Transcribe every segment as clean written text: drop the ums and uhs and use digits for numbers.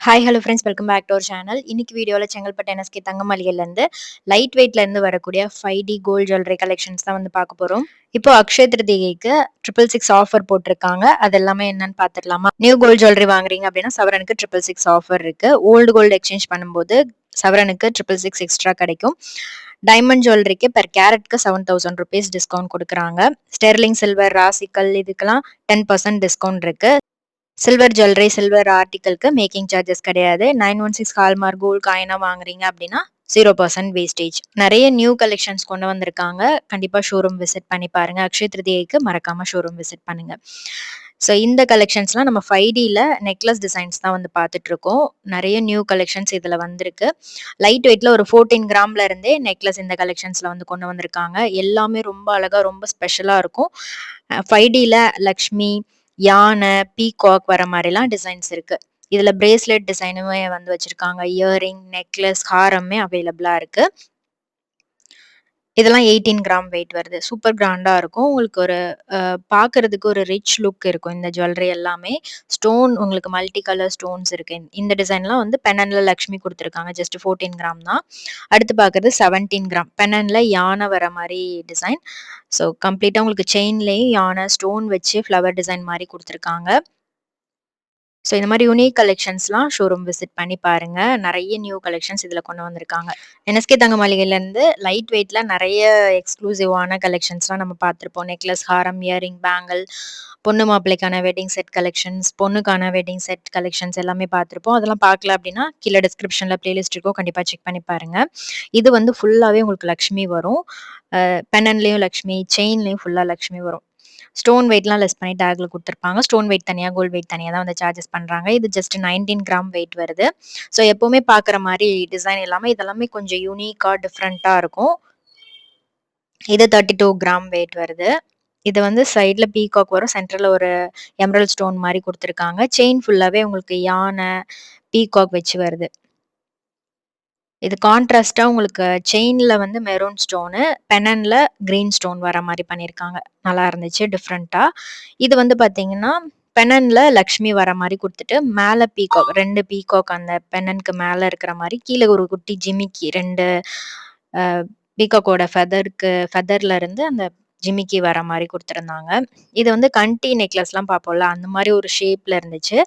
Hi hello friends, welcome back to our channel. இன்னைக்கு வீடியோவில் Chengalpattu NSK தங்க மளிகையிலேருந்து லைட் வெயிட்லேருந்து வரக்கூடிய 5D கோல்ட் ஜுவல்லரி கலெக்ஷன்ஸ் தான் வந்து பார்க்க போகிறோம். இப்போ அக்ஷய திருதிகைக்கு 666 ஆஃபர் போட்டிருக்காங்க. அது எல்லாமே என்னன்னு பார்த்துடலாமா? நியூ கோல்ட் ஜுவல்லரி வாங்குறீங்க அப்படின்னா சவரனுக்கு 666 ஆஃபர் இருக்கு. ஓல்டு கோல்டு எக்ஸ்சேஞ்ச் பண்ணும்போது சவரனுக்கு 666 எக்ஸ்ட்ரா கிடைக்கும். டைமண்ட் ஜுவல்லரிக்கு பெர் கேரட்க்கு 7000 ருபீஸ் டிஸ்கவுண்ட் கொடுக்குறாங்க. ஸ்டெர்லிங் சில்வர், ராசிக்கல் இதுக்கெல்லாம் 10% டிஸ்கவுண்ட் இருக்கு. சில்வர் ஜுவல்லரி, சில்வர் ஆர்டிகலுக்கு மேக்கிங் சார்ஜஸ் கிடையாது. 916 ஹால்மார்க் கோல்ட் காயினா வாங்குறீங்க அப்படின்னா 0% வேஸ்டேஜ். நிறைய நியூ கலெக்ஷன்ஸ் கொண்டு வந்திருக்காங்க. கண்டிப்பா ஷோரூம் விசிட் பண்ணி பாருங்க. அக்ஷய திருதியைக்கு மறக்காம ஷோரூம் விசிட் பண்ணுங்க. ஸோ இந்த கலெக்ஷன்ஸ்லாம் நம்ம 5Dல நெக்லஸ் டிசைன்ஸ் தான் வந்து பார்த்துட்டு இருக்கோம். நிறைய நியூ கலெக்ஷன்ஸ் இதில் வந்திருக்கு. லைட் வெயிட்ல ஒரு 14 கிராம்ல இருந்தே நெக்லஸ் இந்த கலெக்ஷன்ஸ்ல வந்து கொண்டு வந்திருக்காங்க. எல்லாமே ரொம்ப அழகா, ரொம்ப ஸ்பெஷலா இருக்கும். 5Dல லக்ஷ்மி, யானை, பீகாக் வர மாதிரிலாம் டிசைன்ஸ் இருக்கு. இதுல பிரேஸ்லெட் டிசைனுமே வந்து வச்சிருக்காங்க. இயரிங், நெக்லஸ், ஹாரமே அவைலபிளா இருக்கு. இதெல்லாம் 18 கிராம் வெயிட் வருது. சூப்பர் கிராண்டா இருக்கும். உங்களுக்கு ஒரு பார்க்கறதுக்கு ஒரு ரிச் லுக் இருக்கும். இந்த ஜுவல்லரி எல்லாமே ஸ்டோன், உங்களுக்கு மல்டி கலர் ஸ்டோன்ஸ் இருக்கு. இந்த டிசைன்லாம் வந்து பென்னன்ல லக்ஷ்மி கொடுத்துருக்காங்க. ஜஸ்ட் 14 கிராம் தான். அடுத்து பார்க்கறது 17 கிராம் பென்னன்ல யானை வர மாதிரி டிசைன். ஸோ கம்ப்ளீட்டா உங்களுக்கு செயின்லேயும் யானை ஸ்டோன் வச்சு ஃப்ளவர் டிசைன் மாதிரி கொடுத்துருக்காங்க. ஸோ இந்த மாதிரி யூனிக் கலெக்ஷன்ஸ்லாம் ஷோரூம் விசிட் பண்ணி பாருங்க. நிறைய நியூ கலெக்ஷன்ஸ் இதில் கொண்டு வந்திருக்காங்க. என்எஸ்கே தங்க மளிகையிலேருந்து லைட் வெயிட்ல நிறைய எக்ஸ்க்ளூசிவான கலெக்ஷன்ஸ்லாம் நம்ம பார்த்துருப்போம். நெக்லஸ், ஹாரம், இயரிங், பேங்கிள், பொண்ணு மாப்பிள்ளைக்கான வெட்டிங் செட் கலெக்ஷன்ஸ், பொண்ணுக்கான வெட்டிங் செட் கலெக்ஷன்ஸ் எல்லாமே பார்த்துருப்போம். அதெல்லாம் பார்க்கல அப்படின்னா கீழே டிஸ்கிரிப்ஷனில் பிளேலிஸ்ட் இருக்கும். கண்டிப்பாக செக் பண்ணி பாருங்க. இது வந்து ஃபுல்லாகவே உங்களுக்கு லக்ஷ்மி வரும். பென்னன்லேயும் லக்ஷ்மி, செயின்லேயும் ஃபுல்லாக லக்ஷ்மி வரும். ஸ்டோன் வெயிட்லாம் லெஸ் பண்ணி டேக்ல கொடுத்துருப்பாங்க. ஸ்டோன் வெயிட் தனியாக, கோல்ட் வெயிட் தனியாக தான் வந்து சார்ஜஸ் பண்ணுறாங்க. இது ஜஸ்ட் 19 கிராம் வெயிட் வருது. ஸோ எப்போவுமே பார்க்குற மாதிரி டிசைன் எல்லாமே இதெல்லாமே கொஞ்சம் யூனிக்காக டிஃப்ரெண்ட்டாக இருக்கும். இது 32 கிராம் வெயிட் வருது. இது வந்து சைடில் பீகாக் வரும். சென்டரில் ஒரு எமரல் ஸ்டோன் மாதிரி கொடுத்துருக்காங்க. செயின் ஃபுல்லாகவே உங்களுக்கு யானை, பீகாக் வச்சு வருது. இது கான்ட்ராஸ்டா உங்களுக்கு செயின்ல வந்து மெரூன் ஸ்டோனு, பென்னன்ல கிரீன் ஸ்டோன் வர மாதிரி பண்ணியிருக்காங்க. நல்லா இருந்துச்சு டிஃப்ரெண்ட்டா. இது வந்து பார்த்தீங்கன்னா, பென்னன்ல லக்ஷ்மி வர மாதிரி கொடுத்துட்டு, மேலே பீகாக் 2 பீகாக் அந்த பென்னனுக்கு மேலே இருக்கிற மாதிரி, கீழே ஒரு குட்டி ஜிமிக்கி 2 பீகாக்கோட ஃபெதர்ல இருந்து அந்த ஜிமிக்கி வர மாதிரி கொடுத்துருந்தாங்க. இது வந்து கண்டி நெக்லஸ்லாம் பார்ப்போம்ல, அந்த மாதிரி ஒரு ஷேப்ல இருந்துச்சு.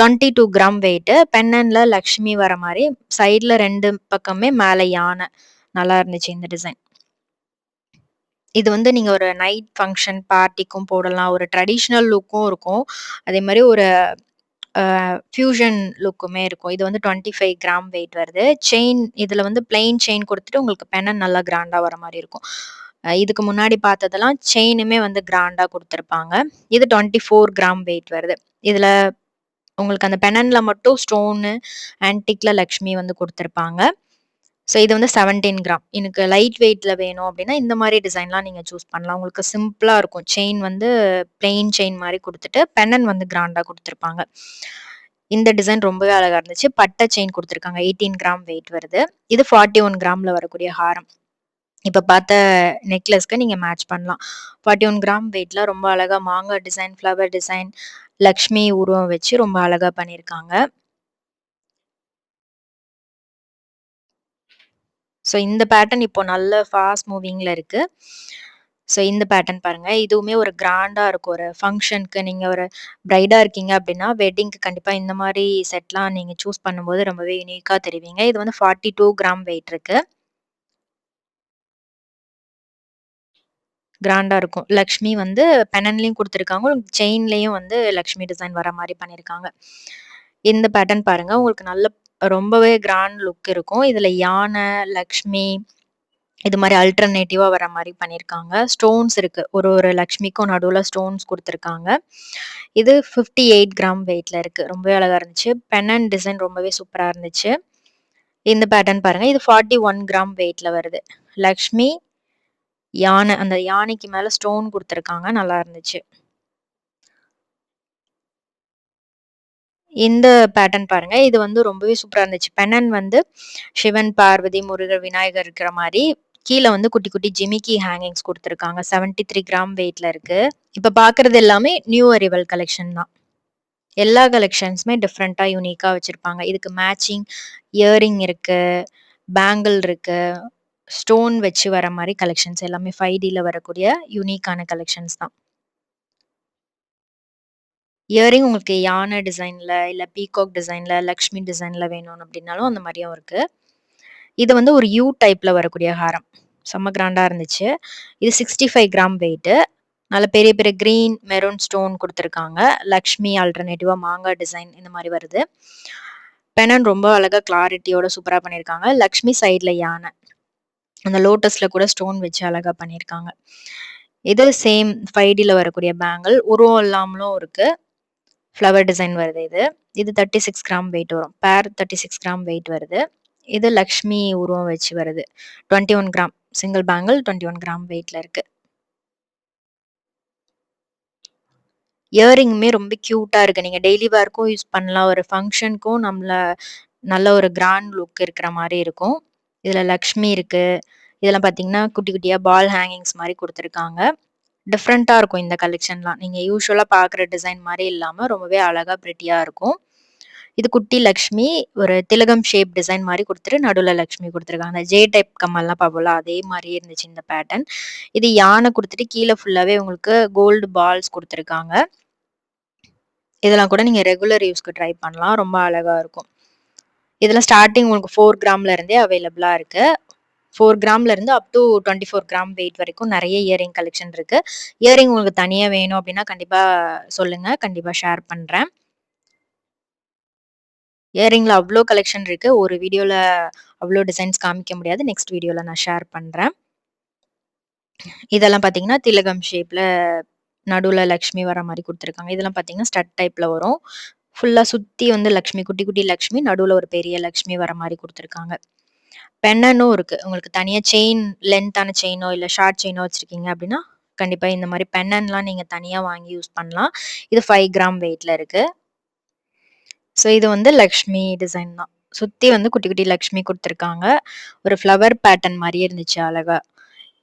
22 கிராம் வெயிட்டு. பென்னன்ல லக்ஷ்மி வர மாதிரி, சைட்ல 2 பக்கமே மேலே யானை. நல்லா இருந்துச்சு இந்த டிசைன். இது வந்து நீங்க ஒரு நைட் ஃபங்ஷன் பார்ட்டிக்கும் போடலாம். ஒரு ட்ரெடிஷ்னல் லுக்கும் இருக்கும். அதே மாதிரி ஒரு ஃபியூஷன் லுக்குமே இருக்கும். இது வந்து 25 கிராம் வெயிட் வருது. செயின் இதில் வந்து பிளெயின் செயின் கொடுத்துட்டு உங்களுக்கு பென்னன் நல்லா கிராண்டா வர மாதிரி இருக்கும். இதுக்கு முன்னாடி பார்த்ததெல்லாம் செயினுமே வந்து கிராண்டா கொடுத்துருப்பாங்க. இது 24 கிராம் வெயிட் வருது. இதில் உங்களுக்கு அந்த பென்னன்ல மட்டும் ஸ்டோனு, ஆன்டிக்ல லக்ஷ்மி வந்து கொடுத்துருப்பாங்க. ஸோ இது வந்து 17 கிராம். எனக்கு லைட் வெயிட்ல வேணும் அப்படின்னா இந்த மாதிரி டிசைன்லாம் நீங்கள் சூஸ் பண்ணலாம். உங்களுக்கு சிம்பிளாக இருக்கும். செயின் வந்து பிளெயின் செயின் மாதிரி கொடுத்துட்டு பென்னன் வந்து கிராண்டா கொடுத்துருப்பாங்க. இந்த டிசைன் ரொம்பவே அழகா இருந்துச்சு. பட்டை செயின் கொடுத்துருக்காங்க. 18 கிராம் வெயிட் வருது. இது 41 கிராம்ல வரக்கூடிய ஹாரம். இப்ப பார்த்த நெக்லஸ்க்கு நீங்க மேட்ச் பண்ணலாம். 41 கிராம் வெயிட்ல ரொம்ப அழகா மாங்காய் டிசைன், ஃப்ளவர் டிசைன், லக்ஷ்மி உருவம் வச்சு ரொம்ப அழகா பண்ணியிருக்காங்க. ஸோ இந்த பேட்டர்ன் இப்போ நல்ல ஃபாஸ்ட் மூவிங்ல இருக்கு. ஸோ இந்த பேட்டர்ன் பாருங்க. இதுவுமே ஒரு கிராண்டா இருக்கும். ஒரு ஃபங்ஷனுக்கு நீங்க ஒரு பிரைடா இருக்கீங்க அப்படின்னா, வெட்டிங்க்கு கண்டிப்பா இந்த மாரி செட்லாம் நீங்க சூஸ் பண்ணும்போது ரொம்பவே யூனிக்கா தெரிவீங்க. இது வந்து 42 கிராம் வெயிட் இருக்கு. கிராண்டா இருக்கும். லக்ஷ்மி வந்து பென்னன்லயும் குடுத்துருக்காங்க. உங்களுக்கு செயின்லயும் வந்து லக்ஷ்மி டிசைன் வர மாரி பண்ணியிருக்காங்க. இந்த பேட்டர்ன் பாருங்க. உங்களுக்கு நல்ல ரொம்பவே கிராண்ட் லுக் இருக்கும். இதுல யானை, லக்ஷ்மி இது மாரி அல்டர்னேட்டிவா வர மாரி பண்ணியிருக்காங்க. ஸ்டோன்ஸ் இருக்கு. ஒரு லக்ஷ்மிக்கும் நடுவுல ஸ்டோன்ஸ் குடுத்துருக்காங்க. இது 58 கிராம் வெயிட்ல இருக்கு. ரொம்பவே அழகா இருந்துச்சு. பென்னன் டிசைன் ரொம்பவே சூப்பரா இருந்துச்சு. இந்த பேட்டர்ன் பாருங்க. இது 41 கிராம் வெயிட்ல வருது. லக்ஷ்மி, யானை. அந்த யானைக்கு மேல ஸ்டோன் குடுத்துருக்காங்க. நல்லா இருந்துச்சு. இந்த பேட்டர்ன் பாருங்க. இது வந்து ரொம்பவே சூப்பரா இருந்துச்சு. பென்னன் வந்து சிவன், பார்வதி, முருகர், விநாயகர் இருக்கிற மாரி, கீழ வந்து குட்டி குட்டி ஜிமிக்கி ஹேங்கிங்ஸ் குடுத்துருக்காங்க. 73 கிராம் வெயிட்ல இருக்கு. இப்ப பார்க்கறது எல்லாமே நியூ அரைவல் கலெக்ஷன் தான். எல்லா கலெக்ஷன்ஸுமே டிஃப்ரெண்ட்டா, யூனிக்கா வச்சிருப்பாங்க. இதுக்கு மேட்சிங் இயரிங் இருக்கு, பேங்கிள் இருக்கு, ஸ்டோன் வச்சு வர மாரி கலெக்ஷன்ஸ் எல்லாமே 5Dல வரக்கூடிய யூனிக்கான கலெக்ஷன்ஸ் தான். இயரிங் உங்களுக்கு யானை டிசைன்ல, இல்ல பீகாக் டிசைன்ல, லக்ஷ்மி டிசைன்ல வேணும் அப்டின்னாலும் அந்த மாரியும் இருக்கு. இது வந்து ஒரு யூ டைப்ல வரக்கூடிய ஹாரம். செம்ம கிராண்டா இருந்துச்சு. இது 65 கிராம் வெயிட்டு. நல்ல பெரிய பெரிய கிரீன், மெரூன் ஸ்டோன் குடுத்துருக்காங்க. லக்ஷ்மி ஆல்டர்னேட்டிவா மாங்கா டிசைன் இந்த மாரி வருது. பெனன் ரொம்ப அழகா கிளாரிட்டியோட சூப்பரா பண்ணியிருக்காங்க. லக்ஷ்மி சைட்ல யானை. அந்த லோட்டஸ்ல கூட ஸ்டோன் வச்சு அழகா பண்ணியிருக்காங்க. இது சேம் 5Dல வரக்கூடிய பேங்கிள். உருவம் இல்லாமலும் இருக்கு. ஃப்ளவர் டிசைன் வருது இது. இது 36 கிராம் வெயிட் வரும். பேர் 36 கிராம் வெயிட் வருது. இது லக்ஷ்மி உருவம் வச்சு வருது. 21 கிராம். சிங்கிள் பேங்கிள் 21 கிராம் வெயிட்ல இருக்கு. இயரிங்குமே ரொம்ப கியூட்டா இருக்கு. நீங்க டெய்லி வேர்க்கும் யூஸ் பண்ணலாம். ஒரு ஃபங்ஷனுக்கும் நல்ல ஒரு கிராண்ட் லுக் இருக்கிற மாரி இருக்கும். இதுல லக்ஷ்மி இருக்கு. இதெல்லாம் பார்த்தீங்கன்னா, குட்டி குட்டியா பால் ஹேங்கிங்ஸ் மாரி குடுத்துருக்காங்க. டிஃப்ரெண்ட்டா இருக்கும் இந்த கலெக்ஷன்லாம். நீங்க யூசுவலா பார்க்குற டிசைன் மாரி இல்லாம ரொம்பவே அழகா பிரிட்டியா இருக்கும். இது குட்டி லக்ஷ்மி ஒரு திலகம் ஷேப் டிசைன் மாரி குடுத்துட்டு நடுவுல லக்ஷ்மி குடுத்துருக்காங்க. அந்த ஜே டைப் கம்மல்லாம் பார்ப்போம்ல அதே மாரியே இருந்துச்சு இந்த பேட்டர்ன். இது யானை குடுத்துட்டு கீழ ஃபுல்லாவே உங்களுக்கு கோல்டு பால்ஸ் குடுத்துருக்காங்க. இதெல்லாம் கூட நீங்க ரெகுலர் யூஸ்க்கு ட்ரை பண்ணலாம். ரொம்ப அழகா இருக்கும். இதெல்லாம் ஸ்டார்ட்டிங் உங்களுக்கு 4 கிராம்ல இருந்தே அவைலபிளா இருக்கு. 4 கிராம்ல இருந்து அப் டூ 24 கிராம் வெயிட் வரைக்கும் நெறைய இயரிங் கலெக்ஷன் இருக்கு. இயரிங் உங்களுக்கு தனியா வேணும் அப்டின்னா கண்டிப்பா சொல்லுங்க. கண்டிப்பா ஷேர் பண்றேன். இயரிங்ல அவ்ளோ கலெக்ஷன் இருக்கு. ஒரு வீடியோல அவ்ளோ டிசைன்ஸ் காமிக்க முடியாது. நெக்ஸ்ட் வீடியோல நான் ஷேர் பண்றேன். இதெல்லாம் பார்த்தீங்கன்னா, திலகம் ஷேப்ல நடுவுல லக்ஷ்மி வர மாரி குடுத்துருக்காங்க. இதெல்லாம் பார்த்தீங்கன்னா, ஸ்டட் டைப்ல வரும். ஃபுல்லா சுத்தி வந்து லக்ஷ்மி, குட்டி குட்டி லக்ஷ்மி, நடுவுல ஒரு பெரிய லக்ஷ்மி வர மாரி குடுத்துருக்காங்க. பென்னனும் இருக்கு. உங்களுக்கு தனியா செயின் லென்த்தான செயினோ, இல்ல ஷார்ட் செயினோ வச்சிருக்கீங்க அப்டின்னா, கண்டிப்பா இந்த மாரி பென்னன்லாம் நீங்க தனியா வாங்கி யூஸ் பண்ணலாம். இது 5 கிராம் வெயிட்ல இருக்கு. ஸோ இது வந்து லக்ஷ்மி டிசைன் தான். சுத்தி வந்து குட்டி குட்டி லக்ஷ்மி குடுத்துருக்காங்க. ஒரு ஃப்ளவர் பேட்டர்ன் மாரியே இருந்துச்சு அழகா.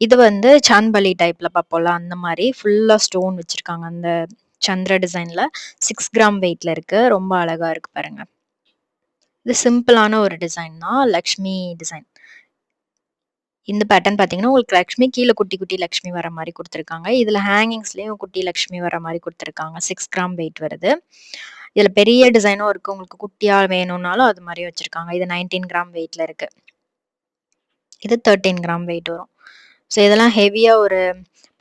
இது வந்து சாந்த்பலி டைப்ல பார்ப்போம்ல, அந்த மாரி ஃபுல்லா ஸ்டோன் வச்சிருக்காங்க. அந்த சந்திர டிசைன்ல 6 கிராம் வெயிட்ல இருக்கு. ரொம்ப அழகா இருக்கு பாருங்க. இது சிம்பிளான ஒரு டிசைன் தான். லக்ஷ்மி டிசைன். இந்த பேட்டர்ன் பார்த்தீங்கன்னா, உங்களுக்கு லக்ஷ்மி கீழ குட்டி குட்டி லக்ஷ்மி வர மாரி குடுத்துருக்காங்க. இதுல ஹேங்கிங்ஸ்லயும் குட்டி லக்ஷ்மி வர மாரி குடுத்துருக்காங்க. 6 கிராம் வெயிட் வருது. இதுல பெரிய டிசைனும் இருக்கு. உங்களுக்கு குட்டியா வேணும்னாலும் அது மாரி வச்சிருக்காங்க. இது 19 கிராம் வெயிட்ல இருக்கு. இது 13 கிராம் வெயிட் வரும். ஸோ இதெல்லாம் ஹெவியா ஒரு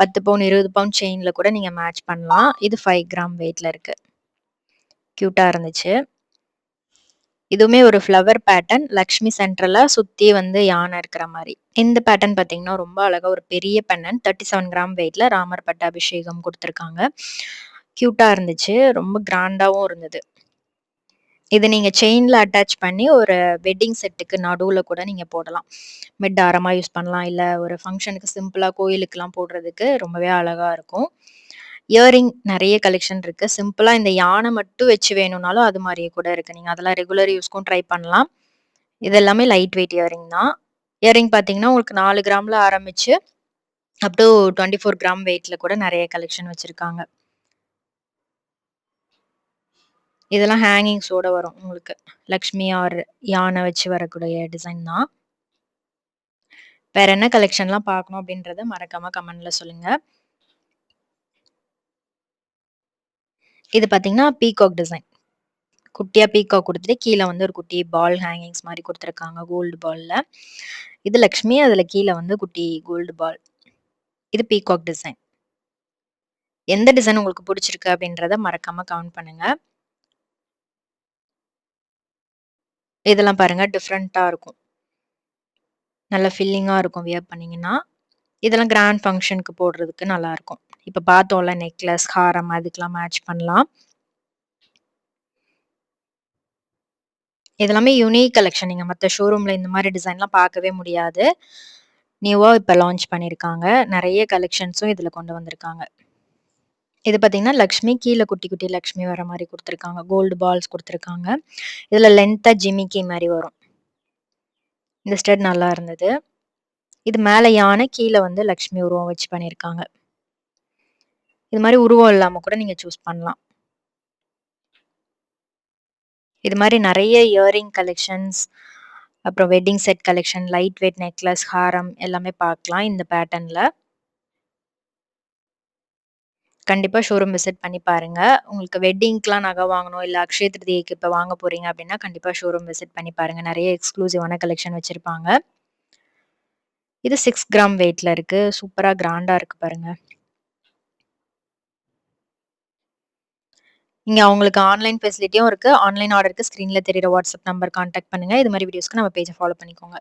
10 பவுன், 20 பவுன் செயின்ல கூட நீங்க மேட்ச் பண்ணலாம். இது 5 கிராம் வெயிட்ல இருக்கு. கியூட்டா இருந்துச்சு. இதுவுமே ஒரு ஃப்ளவர் பேட்டர்ன். லக்ஷ்மி சென்டர்ல சுத்தி வந்து யானை இருக்கிற மாரி. இந்த பேட்டர்ன் பார்த்தீங்கன்னா, ரொம்ப அழகா ஒரு பெரிய பென்னன் 37 கிராம் வெயிட்ல ராமர் பட்டாபிஷேகம் குடுத்துருக்காங்க. கியூட்டா இருந்துச்சு. ரொம்ப கிராண்டாவும் இருந்தது. இத நீங்க செயின்ல அட்டாச் பண்ணி ஒரு வெட்டிங் செட்டுக்கு நடுவுல கூட நீங்க போடலாம். மிட் ஆரமா யூஸ் பண்ணலாம். இல்ல ஒரு ஃபங்ஷனுக்கு சிம்பிளா கோயிலுக்குலாம் போடுறதுக்கு ரொம்பவே அழகா இருக்கும். இயரிங் நெறைய கலெக்ஷன் இருக்கு. சிம்பிளா இந்த யானை மட்டும் வச்சு வேணும்னாலும் அது மாரியே கூட இருக்கு. நீங்க அதெல்லாம் ரெகுலர் யூஸ்க்கும் ட்ரை பண்ணலாம். இது எல்லாமே லைட் வெயிட் இயரிங் தான். இயரிங் பார்த்தீங்கன்னா, உங்களுக்கு 4 கிராம்ல ஆரம்பிச்சு அப் டூ 24 கிராம் வெயிட்ல கூட நெறைய கலெக்ஷன் வச்சிருக்காங்க. இதெல்லாம் ஹேங்கிங்ஸோட வரும் உங்களுக்கு. லக்ஷ்மி ஆர் யானை வச்சு வரக்கூடிய டிசைன் தான். வேற என்ன கலெக்ஷன்லாம் பார்க்கணும் அப்படின்றத மறக்காம கமெண்ட்ல சொல்லுங்க. இது பார்த்தீங்கன்னா, பீகாக் டிசைன். குட்டியா பீகாக் குடுத்துட்டு, கீழ வந்து ஒரு குட்டி பால் ஹேங்கிங்ஸ் மாரி குடுத்துருக்காங்க கோல்டு பால்ல. இது லக்ஷ்மி, அதுல கீழ வந்து குட்டி கோல்டு பால். இது பீகாக் டிசைன். எந்த டிசைன் உங்களுக்கு புடிச்சிருக்கு அப்படின்றத மறக்காம கமெண்ட் பண்ணுங்க. இதெல்லாம் பாருங்க டிஃபரெண்ட்டா இருக்கும். நல்ல ஃபில்லிங்கா இருக்கும் வியர் பண்ணீங்கன்னா. இதெல்லாம் கிராண்ட் ஃபங்ஷனுக்கு போடுறதுக்கு நல்லாருக்கும். இப்ப பார்த்தோம்ல நெக்லஸ், ஹாரம் அதுக்கெல்லாம் மேட்ச் பண்ணலாம். இதெல்லாமே யூனிக் கலெக்ஷன். நீங்க மத்த ஷோரூம்ல இந்த மாரி டிசைன்லாம் பார்க்கவே முடியாது. நியூவா இப்ப லான்ச் பண்ணியிருக்காங்க. நெறைய கலெக்ஷன்ஸும் இதுல கொண்டு வந்திருக்காங்க. இது பார்த்தீங்கன்னா, லக்ஷ்மி கீழ குட்டி குட்டி லக்ஷ்மி வர மாரி குடுத்துருக்காங்க. கோல்டு பால்ஸ் குடுத்துருக்காங்க. இதுல லென்த்தா ஜிமிக்கி மாரி வரும். இந்த ஸ்டட் நல்லா இருந்தது. இது மேல யானை, கீழ வந்து லக்ஷ்மி உருவம் வச்சு பண்ணியிருக்காங்க. இது மாரி உருவம் இல்லாம கூட நீங்க சூஸ் பண்ணலாம். இது மாரி நெறைய இயரிங் கலெக்ஷன்ஸ், அப்புறம் wedding set collection, light weight necklace, ஹாரம் எல்லாமே பார்க்கலாம் இந்த பேட்டர்ன்ல. கண்டிப்பா ஷோரூம் விசிட் பண்ணி பாருங்க. உங்களுக்கு வெட்டிங்க்குலாம் நகை வாங்கணும், இல்ல அக்ஷய திருதியைக்கு இப்ப வாங்க போறீங்க அப்டின்னா, கண்டிப்பா ஷோரூம் விசிட் பண்ணி பாருங்க. நெறைய எக்ஸ்க்ளூசிவான கலெக்ஷன் வச்சிருப்பாங்க. இது 6 கிராம் வெயிட்ல இருக்கு. சூப்பரா கிராண்டா இருக்கு பாருங்க. இங்க அவங்களுக்கு ஆன்லைன் ஃபெசிலிட்டியும் இருக்கு. ஆன்லைன் ஆர்டருக்கு ஸ்க்ரீன்ல தெரியிற வாட்ஸ்அப் நம்பர் கான்டாக்ட் பண்ணுங்க. இது மாரி வீடியோஸ்க்கு நம்ம பேஜ ஃபாலோ பண்ணிக்கோங்க.